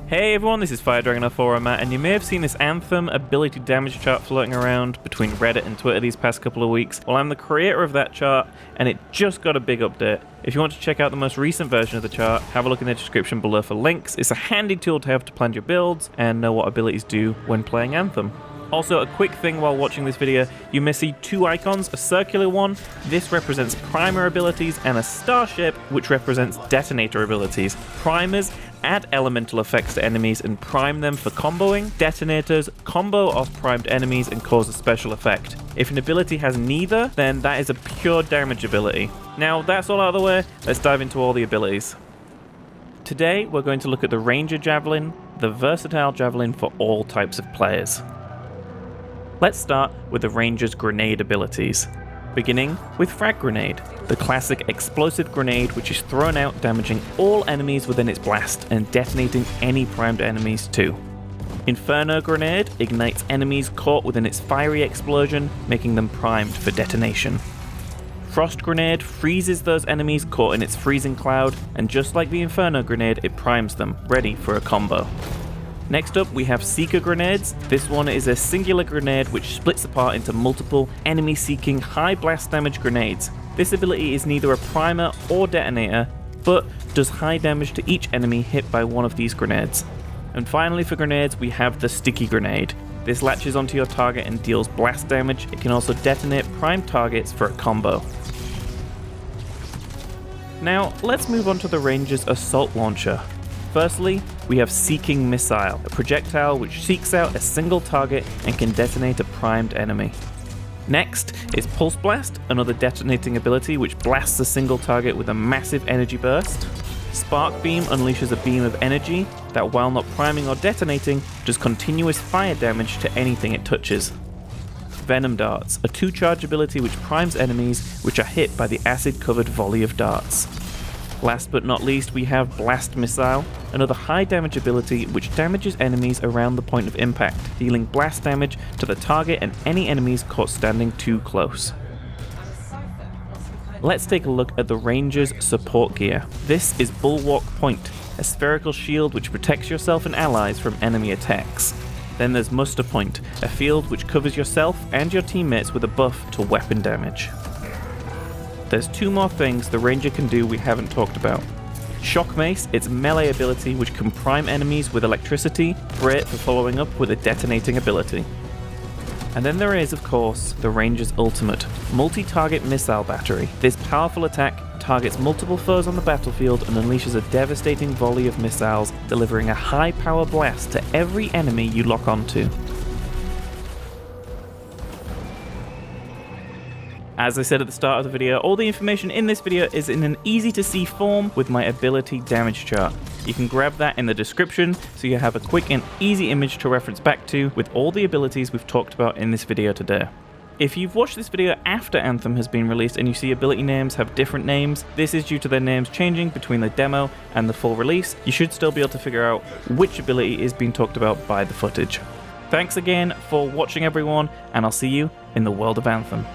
Hey everyone, this is FireDragon04 Matt, and you may have seen this Anthem ability damage chart floating around between Reddit and Twitter these past couple of weeks. Well, I'm the creator of that chart, and it just got a big update. If you want to check out the most recent version of the chart, have a look in the description below for links. It's a handy tool to have to plan your builds and know what abilities do when playing Anthem. Also, a quick thing while watching this video, you may see two icons, a circular one, this represents primer abilities, and a star shape, which represents detonator abilities. Primers add elemental effects to enemies and prime them for comboing. Detonators combo off primed enemies and cause a special effect. If an ability has neither, then that is a pure damage ability. Now that's all out of the way, let's dive into all the abilities. Today we're going to look at the Ranger Javelin, the versatile javelin for all types of players. Let's start with the Ranger's grenade abilities, beginning with Frag Grenade, the classic explosive grenade which is thrown out damaging all enemies within its blast and detonating any primed enemies too. Inferno Grenade ignites enemies caught within its fiery explosion, making them primed for detonation. Frost Grenade freezes those enemies caught in its freezing cloud, and just like the Inferno Grenade, it primes them, ready for a combo. Next up, we have Seeker Grenades. This one is a singular grenade which splits apart into multiple enemy-seeking high blast damage grenades. This ability is neither a primer or detonator, but does high damage to each enemy hit by one of these grenades. And finally for grenades, we have the Sticky Grenade. This latches onto your target and deals blast damage. It can also detonate primed targets for a combo. Now, let's move on to the Ranger's Assault Launcher. Firstly, we have Seeking Missile, a projectile which seeks out a single target and can detonate a primed enemy. Next is Pulse Blast, another detonating ability which blasts a single target with a massive energy burst. Spark Beam unleashes a beam of energy that, while not priming or detonating, does continuous fire damage to anything it touches. Venom Darts, a 2-charge ability which primes enemies which are hit by the acid-covered volley of darts. Last but not least, we have Blast Missile, another high damage ability which damages enemies around the point of impact, dealing blast damage to the target and any enemies caught standing too close. Let's take a look at the Ranger's support gear. This is Bulwark Point, a spherical shield which protects yourself and allies from enemy attacks. Then there's Muster Point, a field which covers yourself and your teammates with a buff to weapon damage. There's two more things the Ranger can do we haven't talked about. Shock Mace, its melee ability which can prime enemies with electricity, great for following up with a detonating ability. And then there is, of course, the Ranger's ultimate, Multi-Target Missile Battery. This powerful attack targets multiple foes on the battlefield and unleashes a devastating volley of missiles, delivering a high-power blast to every enemy you lock onto. As I said at the start of the video, all the information in this video is in an easy to see form with my ability damage chart. You can grab that in the description so you have a quick and easy image to reference back to with all the abilities we've talked about in this video today. If you've watched this video after Anthem has been released and you see ability names have different names, this is due to their names changing between the demo and the full release. You should still be able to figure out which ability is being talked about by the footage. Thanks again for watching everyone, and I'll see you in the world of Anthem.